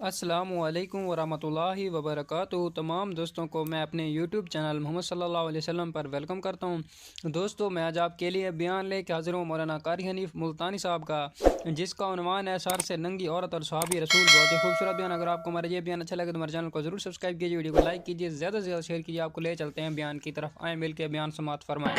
السلام علیکم ورحمۃ اللہ وبرکاتہ۔ تمام دوستوں کو میں اپنے یوٹیوب چینل محمد صلی اللہ علیہ وسلم پر ویلکم کرتا ہوں۔ دوستو، میں آج آپ کے لیے بیان لے کے حاضر ہوں مولانا قاری حنیف ملتانی صاحب کا، جس کا عنوان ہے سار سے ننگی عورت اور صحابی رسول۔ بہت ہی خوبصورت بیان۔ اگر آپ کو ہمارا یہ بیان اچھا لگے تو ہمارے چینل کو ضرور سبسکرائب کیجیے، ویڈیو کو لائک کیجیے، زیادہ سے زیادہ شیئر کیجیے۔ آپ کو لے چلتے ہیں بیان کی طرف، آئیں مل کے بیان سماعت فرمائیں۔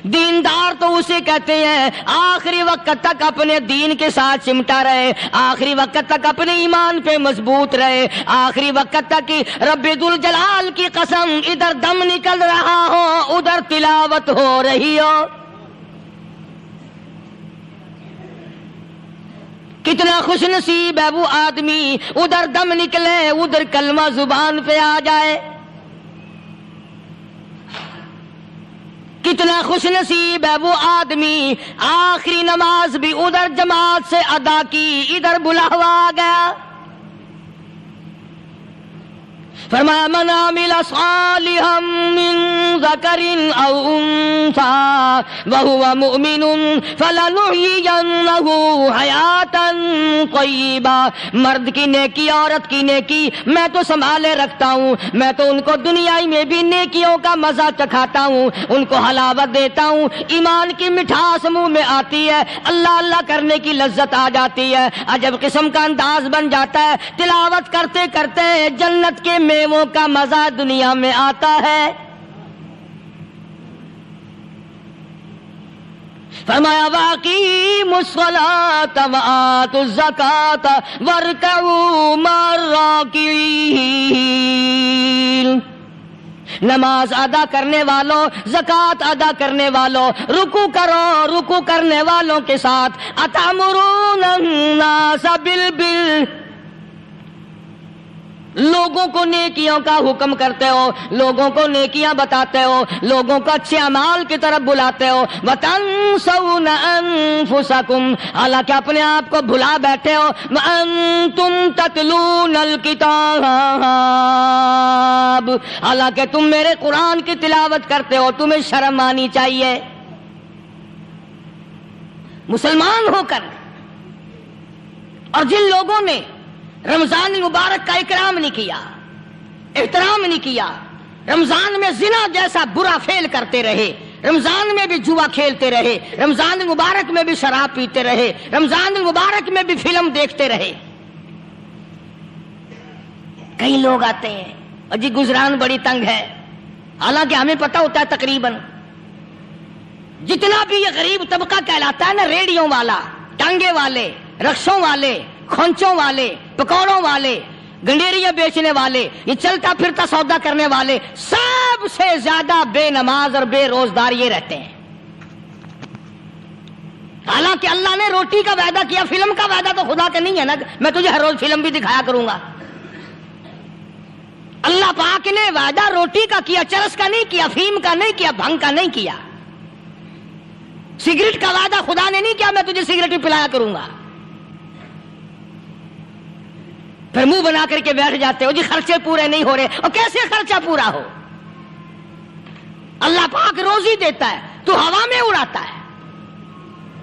دیندار تو اسے کہتے ہیں آخری وقت تک اپنے دین کے ساتھ چمٹا رہے، آخری وقت تک اپنے ایمان پہ مضبوط رہے، آخری وقت تک رب ذوالجلال کی قسم ادھر دم نکل رہا ہو ادھر تلاوت ہو رہی ہو۔ کتنا خوش نصیب ہے وہ آدمی، ادھر دم نکلے ادھر کلمہ زبان پہ آ جائے۔ کتنا خوش نصیب ہے وہ آدمی، آخری نماز بھی ادھر جماعت سے ادا کی، ادھر بلاوا آ گیا۔ فرمایا من عمل صالحا من ذکر او انثى وهو مؤمن فلنحيينه حیاتا طیبہ۔ مرد کی نیکی عورت کی نیکی میں تو سنبھالے رکھتا ہوں، میں تو ان کو دنیا میں بھی نیکیوں کا مزہ چکھاتا ہوں، ان کو حلاوت دیتا ہوں، ایمان کی مٹھاس منہ میں آتی ہے، اللہ اللہ کرنے کی لذت آ جاتی ہے، عجب قسم کا انداز بن جاتا ہے، تلاوت کرتے کرتے جنت کے میووں کا مزہ دنیا میں آتا ہے۔ فرمایا واقیموا الصلاۃ وآتوا الزکاۃ وارکعوا مع الراکعین۔ نماز ادا کرنے والوں، زکوٰۃ ادا کرنے والوں، رکوع کرو، رکوع کرنے والوں کے ساتھ۔ اتامرون الناس بالبر، لوگوں کو نیکیوں کا حکم کرتے ہو، لوگوں کو نیکیاں بتاتے ہو، لوگوں کو اچھے اعمال کی طرف بلاتے ہو۔ وَتَنْسَوْنَ أَنفُسَكُمْ، حالانکہ اپنے آپ کو بھلا بیٹھے ہو۔ وَأَنْتُمْ تَتْلُونَ الْكِتَابَ، حالانکہ تم میرے قرآن کی تلاوت کرتے ہو، تمہیں شرم آنی چاہیے۔ مسلمان ہو کر اور جن لوگوں نے رمضان المبارک کا اکرام نہیں کیا، احترام نہیں کیا، رمضان میں زنا جیسا برا فعل کرتے رہے، رمضان میں بھی جوا کھیلتے رہے، رمضان المبارک میں بھی شراب پیتے رہے، رمضان المبارک میں بھی فلم دیکھتے رہے۔ کئی لوگ آتے ہیں اور جی گزران بڑی تنگ ہے، حالانکہ ہمیں پتہ ہوتا ہے تقریباً جتنا بھی یہ غریب طبقہ کہلاتا ہے نا، ریڑیوں والا، ٹانگے والے، رکشوں والے، کھونچوں والے، پکوڑوں والے، گنڈیریاں بیچنے والے، یہ چلتا پھرتا سودا کرنے والے، سب سے زیادہ بے نماز اور بے روزدار یہ رہتے ہیں۔ حالانکہ اللہ نے روٹی کا وعدہ کیا، فلم کا وعدہ تو خدا کا نہیں ہے نا، میں تجھے ہر روز فلم بھی دکھایا کروں گا۔ اللہ پاک نے وعدہ روٹی کا کیا، چرس کا نہیں کیا، فیم کا نہیں کیا، بھنگ کا نہیں کیا۔ سگریٹ کا وعدہ خدا نے نہیں کیا میں تجھے سگریٹ بھی پلایا کروں گا۔ پھر منہ بنا کر کے بیٹھ جاتے ہو جی خرچے پورے نہیں ہو رہے، اور کیسے خرچہ پورا ہو؟ اللہ پاک روزی دیتا ہے، تو ہوا میں اڑاتا ہے،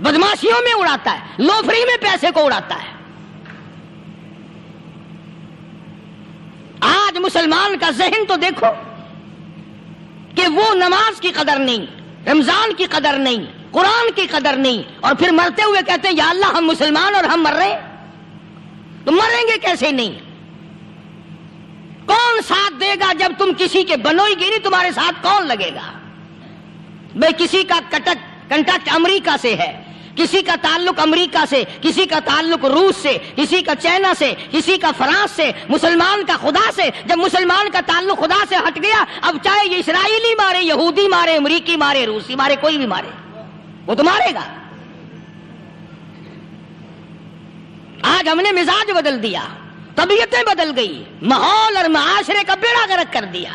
بدماشیوں میں اڑاتا ہے، لوفری میں پیسے کو اڑاتا ہے۔ آج مسلمان کا ذہن تو دیکھو کہ وہ نماز کی قدر نہیں، رمضان کی قدر نہیں، قرآن کی قدر نہیں، اور پھر مرتے ہوئے کہتے ہیں یا اللہ ہم مسلمان اور ہم مر رہے ہیں۔ تو مریں گے کیسے نہیں؟ کون ساتھ دے گا جب تم کسی کے بنوئی گی نہیں، تمہارے ساتھ کون لگے گا؟ بھئی کسی کا کنٹیکٹ امریکہ سے ہے، کسی کا تعلق امریکہ سے، کسی کا تعلق روس سے، کسی کا چائنا سے، کسی کا فرانس سے، مسلمان کا خدا سے۔ جب مسلمان کا تعلق خدا سے ہٹ گیا، اب چاہے یہ اسرائیلی مارے، یہودی مارے، امریکی مارے، روسی مارے، کوئی بھی مارے، وہ تو مارے گا۔ آج ہم نے مزاج بدل دیا، طبیعتیں بدل گئی، ماحول اور معاشرے کا بیڑا غرق کر دیا،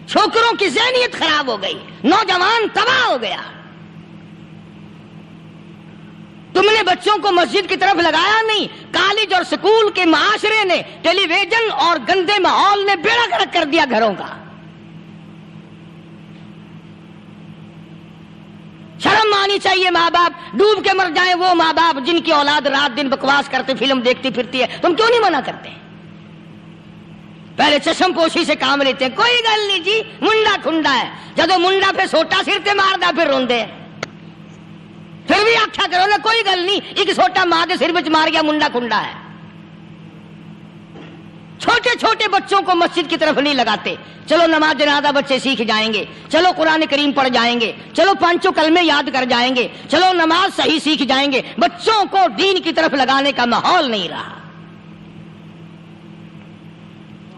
چھوکروں کی ذہنیت خراب ہو گئی، نوجوان تباہ ہو گیا۔ تم نے بچوں کو مسجد کی طرف لگایا نہیں، کالج اور سکول کے معاشرے نے، ٹیلی ویژن اور گندے ماحول نے بیڑا غرق کر دیا گھروں کا۔ شرم آنی چاہیے ماں باپ ڈوب کے مر جائیں وہ ماں باپ جن کی اولاد رات دن بکواس کرتے فلم دیکھتی پھرتی ہے، تم کیوں نہیں منع کرتے؟ پہلے چشم پوشی سے کام لیتے ہیں، کوئی گل نہیں جی منڈا کھنڈا ہے، جدو منڈا پہ سوٹا سر تے ماردا پھر روندے ہیں، پھر بھی آکھا کرو نا کوئی گل نہیں ایک سوٹا ماں دے سر وچ مار گیا منڈا کھنڈا ہے۔ چھوٹے چھوٹے بچوں کو مسجد کی طرف نہیں لگاتے، چلو نماز جنازہ بچے سیکھ جائیں گے، چلو قرآن کریم پڑھ جائیں گے، چلو پانچوں کلمے یاد کر جائیں گے، چلو نماز صحیح سیکھ جائیں گے، بچوں کو دین کی طرف لگانے کا ماحول نہیں رہا۔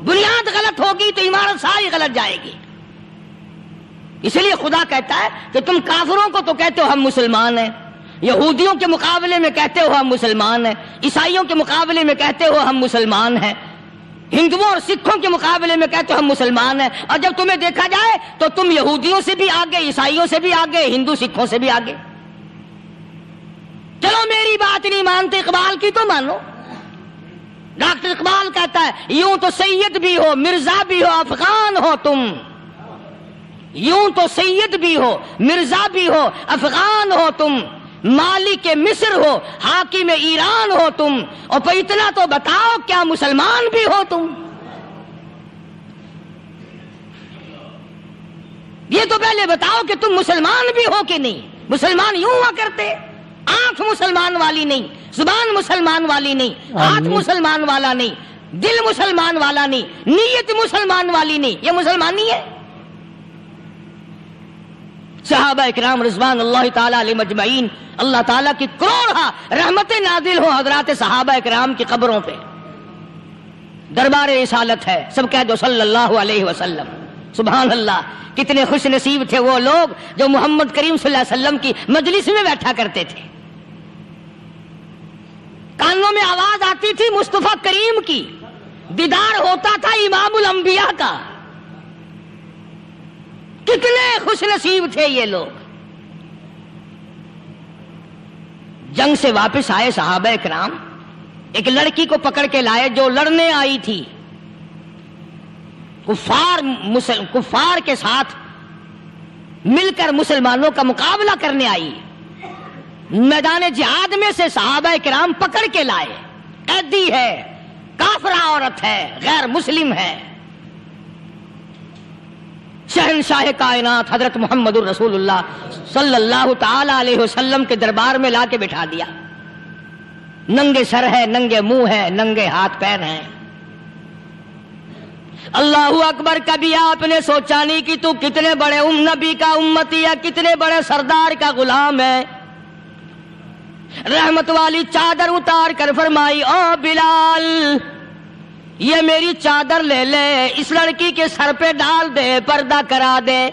بنیاد غلط ہوگی تو عمارت ساری غلط جائے گی۔ اس لیے خدا کہتا ہے کہ تم کافروں کو تو کہتے ہو ہم مسلمان ہیں، یہودیوں کے مقابلے میں کہتے ہو ہم مسلمان ہیں، عیسائیوں کے مقابلے میں کہتے ہو ہم مسلمان ہیں، ہندوؤں اور سکھوں کے مقابلے میں کہتے ہو ہم مسلمان ہیں، اور جب تمہیں دیکھا جائے تو تم یہودیوں سے بھی آگے، عیسائیوں سے بھی آگے، ہندو سکھوں سے بھی آگے۔ چلو میری بات نہیں مانتے اقبال کی تو مانو۔ ڈاکٹر اقبال کہتا ہے یوں تو سید بھی ہو مرزا بھی ہو افغان ہو تم، یوں تو سید بھی ہو مرزا بھی ہو افغان ہو تم، مالک مصر ہو حاکم ایران ہو تم، اور پھر اتنا تو بتاؤ کیا مسلمان بھی ہو تم؟ یہ تو پہلے بتاؤ کہ تم مسلمان بھی ہو کہ نہیں۔ مسلمان یوں ہوا کرتے، آنکھ مسلمان والی نہیں، زبان مسلمان والی نہیں، ہاتھ مسلمان والا نہیں، دل مسلمان والا نہیں، نیت مسلمان والی نہیں، یہ مسلمان نہیں ہے۔ صحابہ اکرام رضوان اللہ تعالی علیہ مجمعین، اللہ تعالیٰ کی کروڑہ رحمتیں نازل ہو حضرات صحابہ اکرام کی قبروں پہ۔ دربار رسالت ہے، سب کہہ دو صلی اللہ علیہ وسلم۔ سبحان اللہ، کتنے خوش نصیب تھے وہ لوگ جو محمد کریم صلی اللہ علیہ وسلم کی مجلس میں بیٹھا کرتے تھے، کانوں میں آواز آتی تھی مصطفیٰ کریم کی، دیدار ہوتا تھا امام الانبیاء کا۔ کتنے خوش نصیب تھے یہ لوگ۔ جنگ سے واپس آئے صحابہ اکرام، ایک لڑکی کو پکڑ کے لائے جو لڑنے آئی تھی، کفار کے ساتھ مل کر مسلمانوں کا مقابلہ کرنے آئی۔ میدان جہاد میں سے صحابہ کرام پکڑ کے لائے، قیدی ہے، کافرہ عورت ہے، غیر مسلم ہے، شہنشاہ کائنات حضرت محمد الرسول اللہ صلی اللہ تعالی علیہ وسلم کے دربار میں لا کے بٹھا دیا۔ ننگے سر ہے، ننگے منہ ہے، ننگے ہاتھ پیر ہیں۔ اللہ اکبر، کبھی آپ نے سوچا نہیں کہ تو کتنے بڑے نبی کا امتی ہے، کتنے بڑے سردار کا غلام ہے؟ رحمت والی چادر اتار کر فرمائی او بلال یہ میری چادر لے لے، اس لڑکی کے سر پہ ڈال دے، پردہ کرا دے۔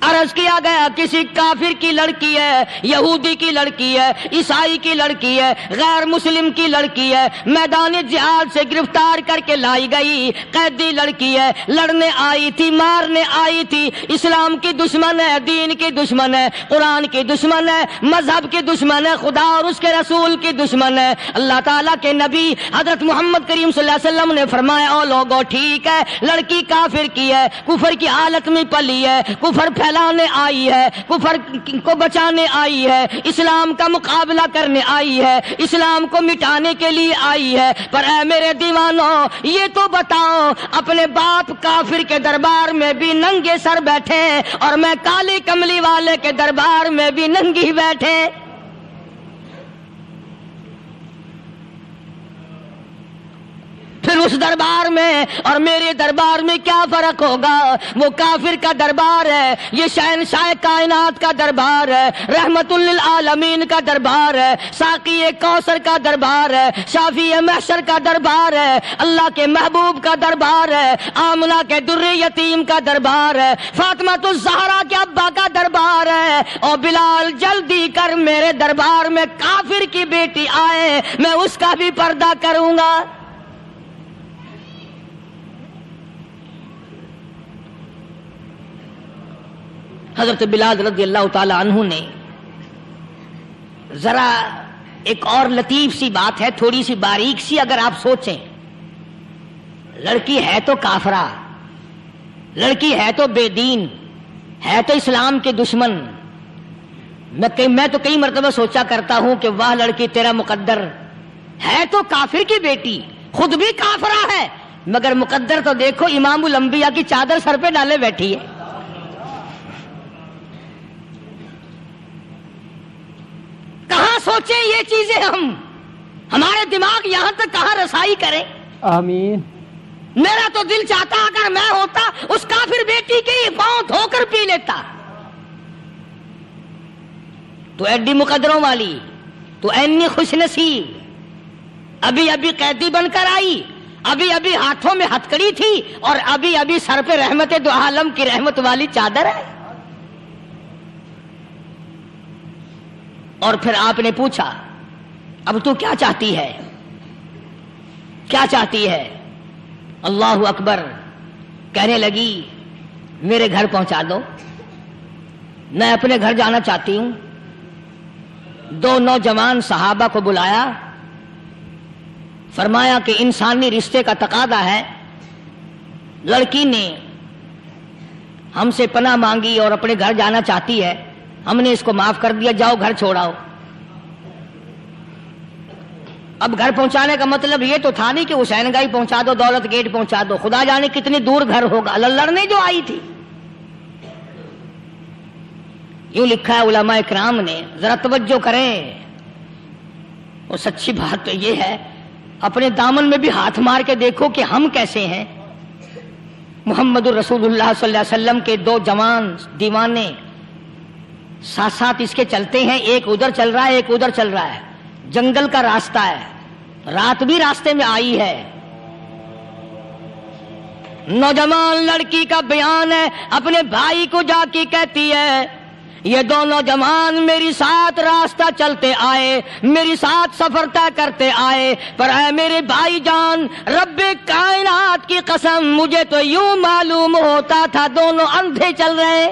عرض کیا گیا کسی کافر کی لڑکی ہے، یہودی کی لڑکی ہے، عیسائی کی لڑکی ہے، غیر مسلم کی لڑکی ہے، میدان جہاد سے گرفتار کر کے لائی گئی، قیدی لڑکی ہے، لڑنے آئی تھی، مارنے آئی تھی، اسلام کی دشمن ہے، دین کی دشمن ہے، قرآن کی دشمن ہے، مذہب کی دشمن ہے، خدا اور اس کے رسول کی دشمن ہے۔ اللہ تعالیٰ کے نبی حضرت محمد کریم صلی اللہ علیہ وسلم نے فرمایا او لوگو ٹھیک ہے، لڑکی کافر کی ہے، کفر کی حالت میں پلی ہے، کفر پھیلانے آئی ہے، کفر کو بچانے آئی ہے، اسلام کا مقابلہ کرنے آئی ہے، اسلام کو مٹانے کے لیے آئی ہے، پر اے میرے دیوانوں یہ تو بتاؤ اپنے باپ کافر کے دربار میں بھی ننگے سر بیٹھے اور میں کالی کملی والے کے دربار میں بھی ننگی بیٹھے، پھر اس دربار میں اور میرے دربار میں کیا فرق ہوگا؟ وہ کافر کا دربار ہے، یہ شہنشاہ کائنات کا دربار ہے، رحمت للعالمین کا دربار ہے، ساقی کوثر کا دربار ہے، شافی محشر کا دربار ہے، اللہ کے محبوب کا دربار ہے، آمنہ کے در یتیم کا دربار ہے، فاطمہ الزہرا کے ابا کا دربار ہے۔ اور بلال جلدی کر میرے دربار میں کافر کی بیٹی آئے، میں اس کا بھی پردہ کروں گا۔ حضرت بلال رضی اللہ تعالی عنہ نے ذرا ایک اور لطیف سی بات ہے، تھوڑی سی باریک سی، اگر آپ سوچیں، لڑکی ہے تو کافرہ، لڑکی ہے تو بے دین، ہے تو اسلام کے دشمن. میں تو کئی مرتبہ سوچا کرتا ہوں کہ واہ لڑکی تیرا مقدر ہے تو کافر کی بیٹی، خود بھی کافرہ ہے، مگر مقدر تو دیکھو امام الانبیاء کی چادر سر پہ ڈالے بیٹھی ہے. کہاں سوچیں یہ چیزیں ہم، ہمارے دماغ یہاں تک کہاں رسائی کریں. آمین. میرا تو دل چاہتا اگر میں ہوتا اس کافر بیٹی کی پاؤں دھو کر پی لیتا. تو ایڈی مقدروں والی، تو اینی خوش نصیب، ابھی قیدی بن کر آئی، ابھی ہاتھوں میں ہتکڑی تھی، اور ابھی سر پہ رحمت دو عالم کی رحمت والی چادر ہے. اور پھر آپ نے پوچھا اب تو کیا چاہتی ہے، کیا چاہتی ہے؟ اللہ اکبر. کہنے لگی میرے گھر پہنچا دو، میں اپنے گھر جانا چاہتی ہوں. 2 نوجوان صحابہ کو بلایا، فرمایا کہ انسانی رشتے کا تقاضا ہے، لڑکی نے ہم سے پناہ مانگی اور اپنے گھر جانا چاہتی ہے، ہم نے اس کو معاف کر دیا، جاؤ گھر چھوڑاؤ. اب گھر پہنچانے کا مطلب یہ تو تھا نہیں کہ حسین گائی پہنچا دو، دولت گیٹ پہنچا دو، خدا جانے کتنی دور گھر ہوگا. لڑنے جو آئی تھی. یوں لکھا ہے علماء اکرام نے، ذرا توجہ کریں. اور سچی بات تو یہ ہے، اپنے دامن میں بھی ہاتھ مار کے دیکھو کہ ہم کیسے ہیں. محمد الرسول اللہ صلی اللہ علیہ وسلم کے 2 جوان دیوانے ساتھ ساتھ اس کے چلتے ہیں، ایک ادھر چل رہا ہے ایک ادھر چل رہا ہے. جنگل کا راستہ ہے، رات بھی راستے میں آئی ہے. نوجوان لڑکی کا بیان ہے، اپنے بھائی کو جا کے کہتی ہے یہ 2 نوجوان میری ساتھ راستہ چلتے آئے، میری ساتھ سفر طے کرتے آئے، پر اے میرے بھائی جان، رب کائنات کی قسم مجھے تو یوں معلوم ہوتا تھا دونوں اندھے چل رہے.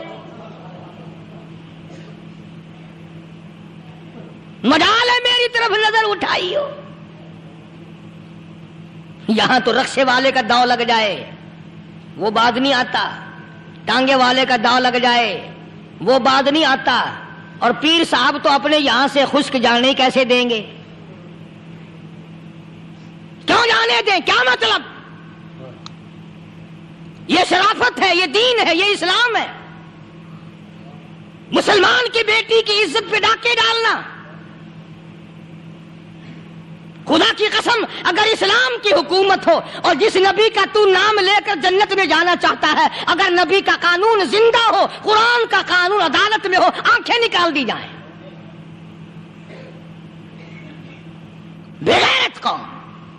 مجال ہے میری طرف نظر اٹھائی ہو. یہاں تو رکشے والے کا داؤ لگ جائے وہ بات نہیں آتا، ٹانگے والے کا داؤ لگ جائے وہ بات نہیں آتا، اور پیر صاحب تو اپنے یہاں سے خشک جانے کیسے دیں گے؟ کیوں جانے دیں؟ کیا مطلب؟ یہ شرافت ہے، یہ دین ہے، یہ اسلام ہے. مسلمان کی بیٹی کی عزت پہ ڈاکے ڈالنا، خدا کی قسم اگر اسلام کی حکومت ہو اور جس نبی کا تو نام لے کر جنت میں جانا چاہتا ہے، اگر نبی کا قانون زندہ ہو، قرآن کا قانون عدالت میں ہو، آنکھیں نکال دی جائیں. بے غیرت قوم،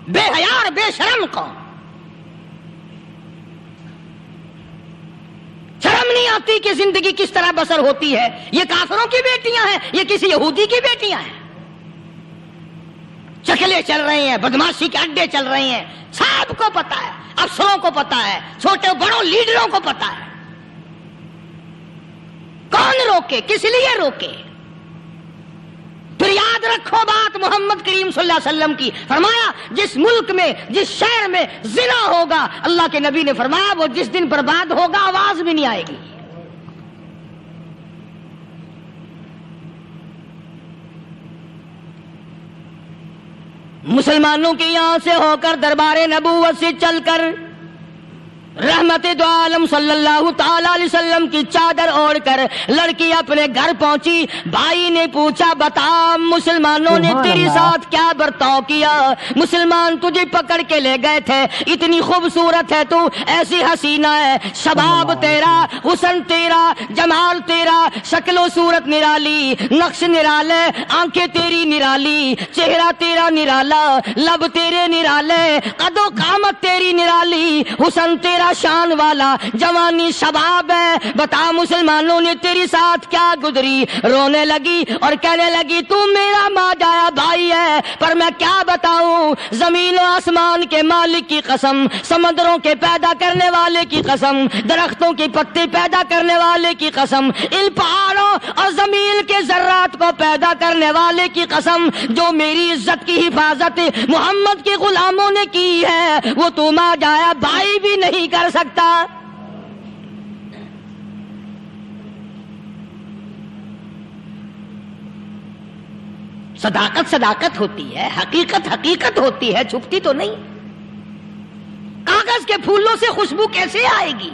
بے حیا اور بے شرم قوم. شرم نہیں آتی کہ زندگی کس طرح بسر ہوتی ہے. یہ کافروں کی بیٹیاں ہیں، یہ کسی یہودی کی بیٹیاں ہیں. چکلے چل رہے ہیں، بدماشی کے اڈے چل رہے ہیں، سب کو پتا ہے، افسروں کو پتا ہے، چھوٹے بڑوں لیڈروں کو پتا ہے. کون روکے؟ کس لیے روکے؟ پھر یاد رکھو بات محمد کریم صلی اللہ علیہ وسلم کی. فرمایا جس ملک میں، جس شہر میں زنا ہوگا، اللہ کے نبی نے فرمایا وہ جس دن برباد ہوگا آواز بھی نہیں آئے گی. مسلمانوں کے یہاں سے ہو کر دربار نبوت سے چل کر رحمت دو عالم صلی اللہ تعالی علیہ وسلم کی چادر اوڑھ کر لڑکی اپنے گھر پہنچی. بھائی نے پوچھا بتا مسلمانوں نے تیرے ساتھ کیا برتاؤ کیا؟ مسلمان تجھے پکڑ کے لے گئے تھے، اتنی خوبصورت ہے تو، ایسی حسینہ ہے، شباب تیرا، حسن تیرا، جمال تیرا، شکل و صورت نرالی، نقش نرالے، آنکھیں تیری نرالی، چہرہ تیرا نرالا، لب تیرے نرالے، قد و قامت تیری نرالی، حسن تیرا شان والا، جوانی شباب ہے، بتا مسلمانوں نے تیری ساتھ کیا گزری؟ رونے لگی اور کہنے لگی تو میرا ماں جایا بھائی ہے، پر میں کیا بتاؤں، زمین و آسمان کے مالک کی قسم، سمندروں کے پیدا کرنے والے کی قسم، درختوں کی پتے پیدا کرنے والے کی قسم، ان پہاڑوں اور زمین کے ذرات کو پیدا کرنے والے کی قسم، جو میری عزت کی حفاظت محمد کے غلاموں نے کی ہے، وہ تو ماں جایا بھائی بھی نہیں کر سکتا. صداقت صداقت ہوتی ہے، حقیقت حقیقت ہوتی ہے، چھپتی تو نہیں۔ کاغذ کے پھولوں سے خوشبو کیسے آئے گی؟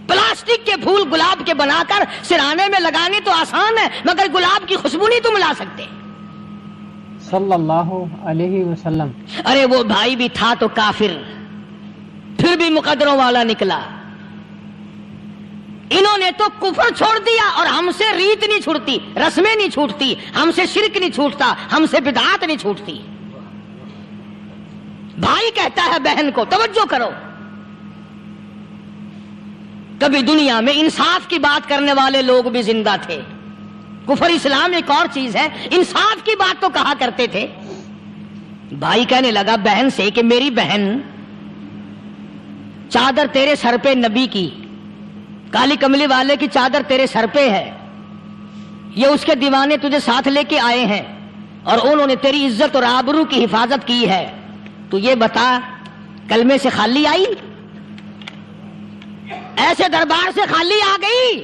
پلاسٹک کے پھول گلاب کے بنا کر سرانے میں لگانے تو آسان ہے، مگر گلاب کی خوشبو نہیں تم لا سکتے۔ صلی اللہ علیہ وسلم۔ ارے وہ بھائی بھی تھا تو کافر، پھر بھی مقدروں والا نکلا۔ انہوں نے تو کفر چھوڑ دیا، اور ہم سے ریت نہیں چھوٹتی، رسمیں نہیں چھوٹتی، ہم سے شرک نہیں چھوٹتا، ہم سے بدعات نہیں چھوٹتی۔ بھائی کہتا ہے بہن کو، توجہ کرو، کبھی دنیا میں انصاف کی بات کرنے والے لوگ بھی زندہ تھے۔ کفر اسلام ایک اور چیز ہے، انصاف کی بات تو کہا کرتے تھے۔ بھائی کہنے لگا بہن سے کہ میری بہن، چادر تیرے سر پہ نبی کی، کالی کملی والے کی چادر تیرے سر پہ ہے، یہ اس کے دیوانے تجھے ساتھ لے کے آئے ہیں اور انہوں نے تیری عزت اور آبرو کی حفاظت کی ہے، تو یہ بتا کلمے سے خالی آئی؟ ایسے دربار سے خالی آ گئی؟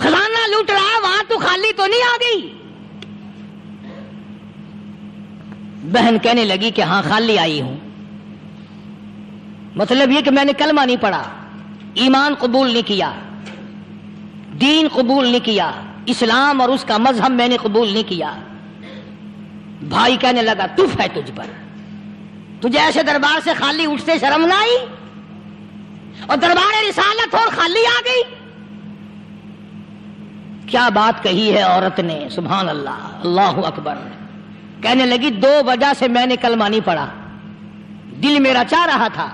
خزانہ لوٹ رہا وہاں تو خالی تو نہیں آ گئی؟ بہن کہنے لگی کہ ہاں خالی آئی ہوں، مطلب یہ کہ میں نے کلمہ نہیں پڑھا، ایمان قبول نہیں کیا، دین قبول نہیں کیا، اسلام اور اس کا مذہب میں نے قبول نہیں کیا۔ بھائی کہنے لگا تف ہے تجھ پر، تجھے ایسے دربار سے خالی اٹھتے شرم نہ آئی؟ اور دربار رسالت اور خالی آ گئی؟ کیا بات کہی ہے عورت نے، سبحان اللہ، اللہ اکبر۔ کہنے لگی 2 وجہ سے میں نے کلمہ نہیں پڑھا، دل میرا چاہ رہا تھا،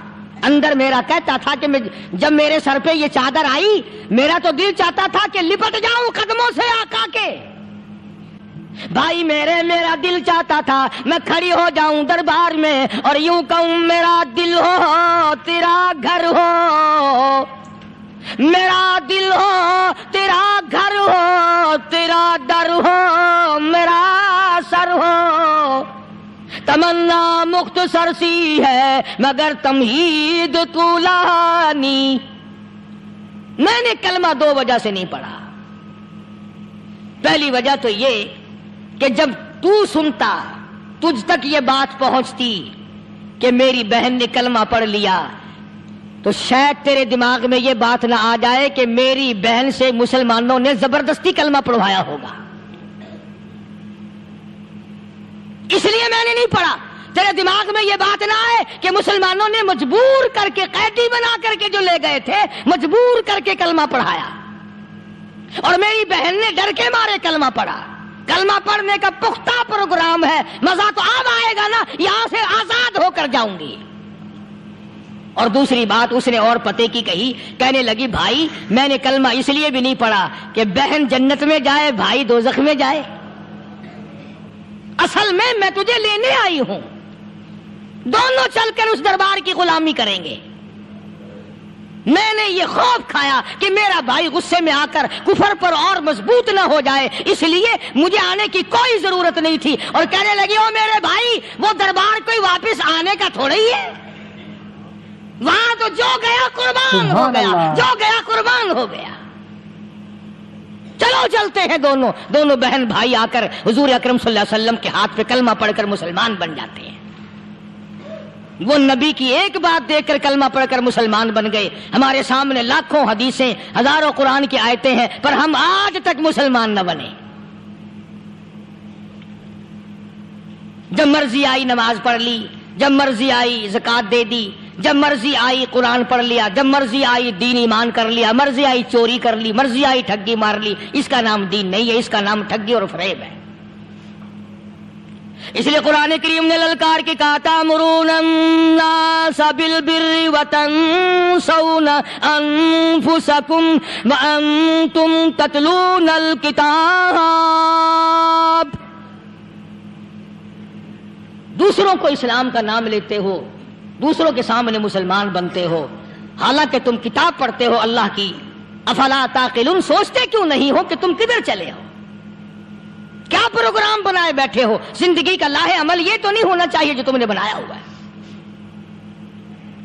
اندر میرا کہتا تھا کہ جب میرے سر پہ یہ چادر آئی، میرا تو دل چاہتا تھا کہ لپٹ جاؤں قدموں سے آقا کے۔ بھائی میرا دل چاہتا تھا میں کھڑی ہو جاؤں دربار میں اور یوں کہوں میرا دل ہو تیرا گھر ہو، میرا دل ہو تیرا گھر ہو، تیرا در ہو میرا سر ہو۔ تمنا مختصر سی ہے مگر تمہید طولانی۔ میں نے کلمہ 2 وجہ سے نہیں پڑھا۔ پہلی وجہ تو یہ کہ جب تو سنتا، تجھ تک یہ بات پہنچتی کہ میری بہن نے کلمہ پڑھ لیا، تو شاید تیرے دماغ میں یہ بات نہ آ جائے کہ میری بہن سے مسلمانوں نے زبردستی کلمہ پڑھوایا ہوگا، اس لیے میں نے نہیں پڑھا۔ تیرے دماغ میں یہ بات نہ آئے کہ مسلمانوں نے مجبور کر کے، قیدی بنا کر کے جو لے گئے تھے، مجبور کر کے کلمہ پڑھایا، اور میری بہن نے ڈر کے مارے کلمہ پڑھا۔ کلمہ پڑھنے کا پختہ پروگرام ہے، مزہ تو اب آئے گا نا، یہاں سے آزاد ہو کر جاؤں گی۔ اور دوسری بات اس نے اور پتے کی کہی، کہنے لگی بھائی میں نے کلمہ اس لیے بھی نہیں پڑھا کہ بہن جنت میں جائے بھائی دوزخ میں جائے، اصل میں تجھے لینے آئی ہوں، دونوں چل کر اس دربار کی غلامی کریں گے۔ میں نے یہ خوف کھایا کہ میرا بھائی غصے میں آ کر کفر پر اور مضبوط نہ ہو جائے، اس لیے مجھے آنے کی کوئی ضرورت نہیں تھی۔ اور کہنے لگی او میرے بھائی، وہ دربار کوئی واپس آنے کا تھوڑا ہی ہے، وہاں تو جو گیا قربان ہو گیا، جو گیا قربان ہو گیا۔ چلو چلتے ہیں دونوں بہن بھائی آ کر حضور اکرم صلی اللہ علیہ وسلم کے ہاتھ پہ کلمہ پڑھ کر مسلمان بن جاتے ہیں۔ وہ نبی کی ایک بات دیکھ کر کلمہ پڑھ کر مسلمان بن گئے۔ ہمارے سامنے لاکھوں حدیثیں، ہزاروں قرآن کی آیتیں ہیں، پر ہم آج تک مسلمان نہ بنے۔ جب مرضی آئی نماز پڑھ لی، جب مرضی آئی زکوٰۃ دے دی، جب مرضی آئی قرآن پڑھ لیا، جب مرضی آئی دین ایمان کر لیا، مرضی آئی چوری کر لی، مرضی آئی ٹھگی مار لی۔ اس کا نام دین نہیں ہے، اس کا نام ٹھگی اور فریب ہے۔ اس لیے قرآن کریم نے للکار کے کہا تأمرون الناس بالبر وتنسون انفسکم وانتم تتلون الکتاب۔ دوسروں کو اسلام کا نام لیتے ہو، دوسروں کے سامنے مسلمان بنتے ہو، حالانکہ تم کتاب پڑھتے ہو اللہ کی۔ افلا تعقلون، سوچتے کیوں نہیں ہو کہ تم کدھر چلے ہو؟ کیا پروگرام بنائے بیٹھے ہو؟ زندگی کا لاہ عمل یہ تو نہیں ہونا چاہیے جو تم نے بنایا ہوا ہے۔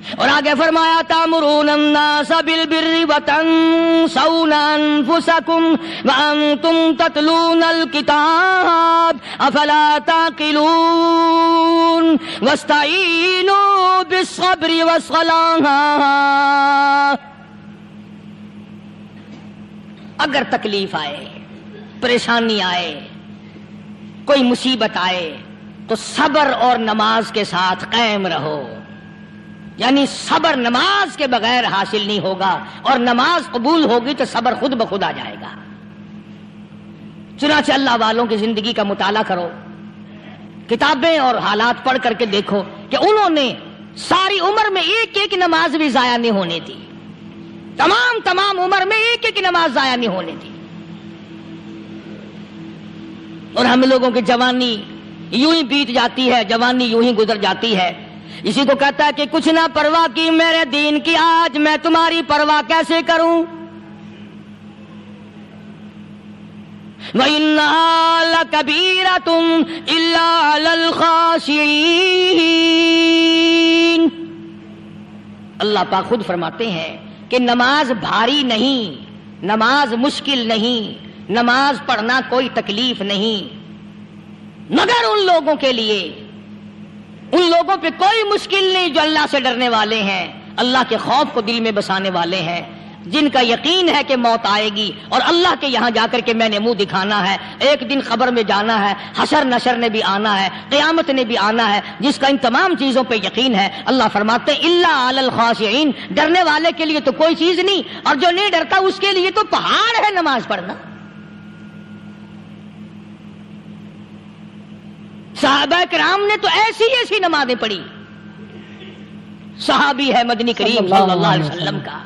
اور آگے فرمایا تامرون الناس بالبر وتنسون انفسکم وانتم تتلون الکتاب افلا تعقلون واستعینوا بالصبر والصلاة. اگر تکلیف آئے، پریشانی آئے، کوئی مصیبت آئے تو صبر اور نماز کے ساتھ قائم رہو. یعنی صبر نماز کے بغیر حاصل نہیں ہوگا، اور نماز قبول ہوگی تو صبر خود بخود آ جائے گا. چنانچہ اللہ والوں کی زندگی کا مطالعہ کرو، کتابیں اور حالات پڑھ کر کے دیکھو کہ انہوں نے ساری عمر میں ایک ایک نماز بھی ضائع نہیں ہونے دی. تمام عمر میں ایک ایک نماز ضائع نہیں ہونے دی. اور ہم لوگوں کی جوانی یوں ہی بیت جاتی ہے، جوانی یوں ہی گزر جاتی ہے. اسی کو کہتا ہے کہ کچھ نہ پرواہ کی میرے دین کی، آج میں تمہاری پرواہ کیسے کروں. وَإِنَّهَا لَكَبِيرَةٌ إِلَّا عَلَى الْخَاشِعِينَ. اللہ پاک خود فرماتے ہیں کہ نماز بھاری نہیں، نماز مشکل نہیں، نماز پڑھنا کوئی تکلیف نہیں، مگر ان لوگوں کے لیے، ان لوگوں پہ کوئی مشکل نہیں جو اللہ سے ڈرنے والے ہیں، اللہ کے خوف کو دل میں بسانے والے ہیں، جن کا یقین ہے کہ موت آئے گی اور اللہ کے یہاں جا کر کے میں نے منہ دکھانا ہے، ایک دن قبر میں جانا ہے، حشر نشر نے بھی آنا ہے، قیامت نے بھی آنا ہے، جس کا ان تمام چیزوں پہ یقین ہے. اللہ فرماتے ہیں الا علی الخاشعین، ڈرنے والے کے لیے تو کوئی چیز نہیں، اور جو نہیں ڈرتا اس کے لیے تو پہاڑ ہے نماز پڑھنا. صحابہ کرام نے تو ایسی ایسی نمازیں پڑھی. صحابی ہے مدنی کریم صلی اللہ علیہ وسلم کا،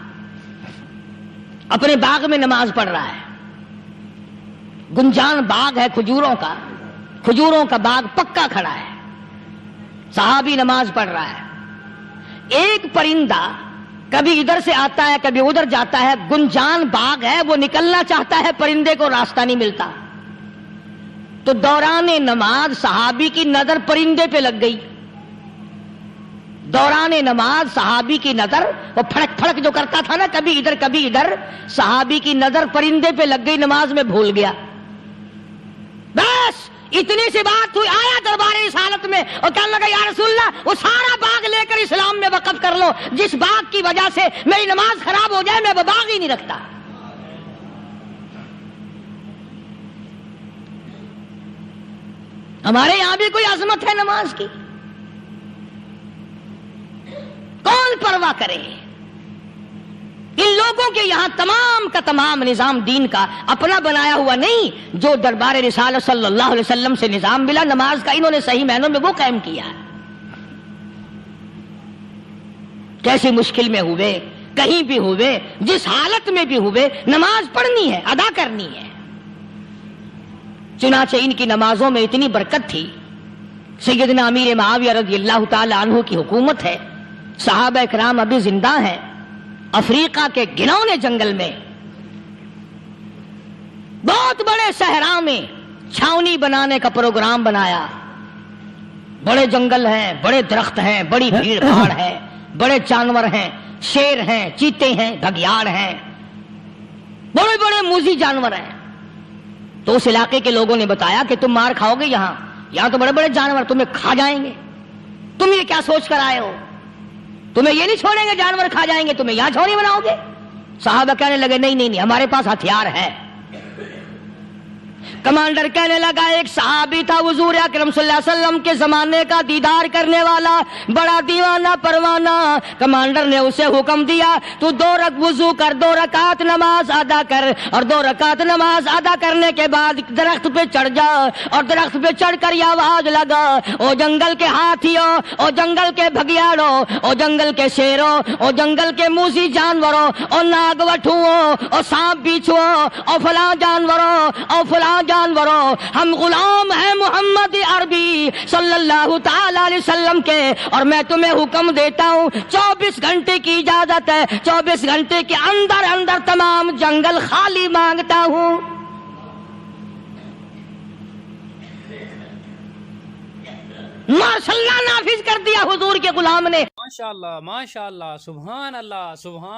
اپنے باغ میں نماز پڑھ رہا ہے. گنجان باغ ہے کھجوروں کا، کھجوروں کا باغ پکا کھڑا ہے، صحابی نماز پڑھ رہا ہے. ایک پرندہ کبھی ادھر سے آتا ہے کبھی ادھر جاتا ہے، گنجان باغ ہے، وہ نکلنا چاہتا ہے، پرندے کو راستہ نہیں ملتا. تو دوران نماز صحابی کی نظر پرندے پہ لگ گئی. دوران نماز صحابی کی نظر، وہ پھڑک پھڑک جو کرتا تھا نا کبھی ادھر کبھی ادھر، صحابی کی نظر پرندے پہ لگ گئی، نماز میں بھول گیا. بس اتنی سی بات ہوئی، آیا دربار رسالت میں اور کہنے لگا یا رسول اللہ وہ سارا باغ لے کر اسلام میں وقف کر لو، جس باغ کی وجہ سے میری نماز خراب ہو جائے میں وہ باغ ہی نہیں رکھتا. ہمارے یہاں بھی کوئی عظمت ہے نماز کی؟ کون پرواہ کرے؟ ان لوگوں کے یہاں تمام کا تمام نظام دین کا اپنا بنایا ہوا نہیں، جو دربار رسالت صلی اللہ علیہ وسلم سے نظام ملا نماز کا، انہوں نے صحیح معنوں میں وہ قائم کیا. کیسی مشکل میں ہوئے، کہیں بھی ہوئے، جس حالت میں بھی ہوئے، نماز پڑھنی ہے، ادا کرنی ہے. چنانچہ ان کی نمازوں میں اتنی برکت تھی. سیدنا امیر معاویہ رضی اللہ تعالی عنہ کی حکومت ہے، صحابہ کرام ابھی زندہ ہیں. افریقہ کے گھنونے جنگل میں، بہت بڑے صحرا میں چھاونی بنانے کا پروگرام بنایا. بڑے جنگل ہیں، بڑے درخت ہیں، بڑی بھیڑ بھاڑ ہے، بڑے جانور ہیں، شیر ہیں، چیتے ہیں، گھگیاڑ ہیں، بڑے بڑے موذی جانور ہیں. تو اس علاقے کے لوگوں نے بتایا کہ تم مار کھاؤ گے، یہاں تو بڑے بڑے جانور تمہیں کھا جائیں گے، تم یہ کیا سوچ کر آئے ہو؟ تمہیں یہ نہیں چھوڑیں گے، جانور کھا جائیں گے، تمہیں یہاں چھوڑی بناؤ گے؟ صحابہ کہنے لگے نہیں ہمارے پاس ہتھیار ہے. کمانڈر کہنے لگا، ایک صحابی تھا حضور اکرم صلی اللہ علیہ وسلم کے زمانے کا دیدار کرنے والا، بڑا دیوانہ پروانہ. کمانڈر نے اسے حکم دیا تو 2 وضو کر، 2 رکعت نماز ادا کر، اور 2 رکعت نماز ادا کرنے کے بعد درخت پہ چڑھ جا، اور درخت پہ چڑھ کر یہ آواز لگا، او جنگل کے ہاتھیوں، او جنگل کے بھگیاڑوں، او جنگل کے شیروں، او جنگل کے موذی جانوروں، او ناگ وٹھوؤں، او سانپ بیچھوؤں، او فلاں جانوروں، او فلاں جانوروں، ہم غلام ہیں محمد عربی صلی اللہ تعالی علیہ وسلم کے، اور میں تمہیں حکم دیتا ہوں 24 گھنٹے کی اجازت ہے، 24 گھنٹے کے اندر اندر تمام جنگل خالی مانگتا ہوں. ماشاء اللہ نافذ کر دیا حضور کے غلام نے. ماشاء اللہ سبحان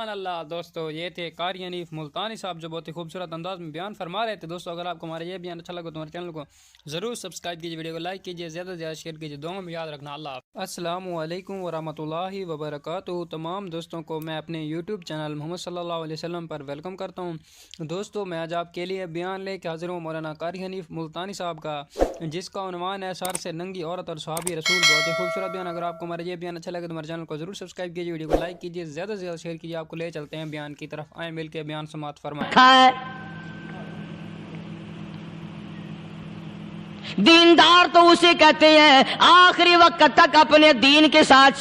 اللہ دوستو، یہ تھے قاری حنیف ملتانی صاحب جو بہت ہی خوبصورت انداز میں بیان فرما رہے تھے۔ دوستو اگر آپ کو ہمارا یہ بیان اچھا لگا تو ہمارے چینل کو ضرور سبسکرائب کیجیے، ویڈیو کو لائک کیجیے، زیادہ سے زیادہ شیئر کیجیے، دعاؤں میں یاد رکھنا۔ اللہ حافظ۔ السلام علیکم ورحمۃ اللہ وبرکاتہ۔ تمام دوستوں کو میں اپنے یوٹیوب چینل محمد صلی اللہ علیہ وسلم پر ویلکم کرتا ہوں۔ دوستو میں آج آپ کے لیے بیان لے کے حاضر ہوں مولانا قاری حنیف ملتانی صاحب کا، جس کا عنوان ہے سار سے ننگی عورت اور صحابی رسول۔ بہت ہی خوبصورت بیان۔ اگر آپ کو ہمارا یہ بیان اچھا لگے تو ہمارے چینل کو ضرور سبسکرائب کیجیے، ویڈیو کو لائک کیجیے، زیادہ سے زیادہ شیئر کیجیے۔ آپ کو لے چلتے ہیں بیان کی طرف، آئیں مل کے بیان سماعت فرمائیں۔ دیندار تو اسے کہتے ہیں آخری وقت تک اپنے دین کے ساتھ